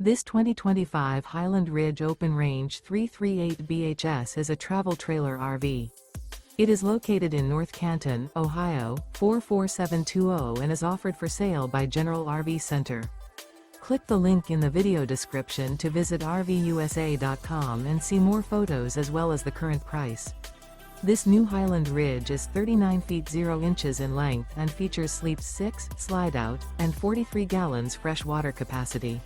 This 2025 Highland Ridge Open Range 338 BHS is a travel trailer RV. It is located in North Canton, Ohio, 44720 and is offered for sale by General RV Center. Click the link in the video description to visit RVUSA.com and see more photos as well as the current price. This new Highland Ridge is 39 feet 0 inches in length and features sleeps 6, slide-out, and 43 gallons fresh water capacity.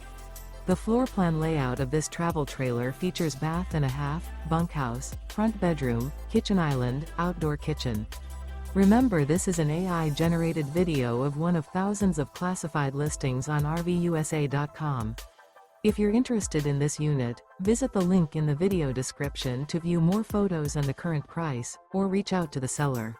The floor plan layout of this travel trailer features bath and a half, bunkhouse, front bedroom, kitchen island, outdoor kitchen. Remember, this is an AI-generated video of one of thousands of classified listings on RVUSA.com. If you're interested in this unit, visit the link in the video description to view more photos and the current price, or reach out to the seller.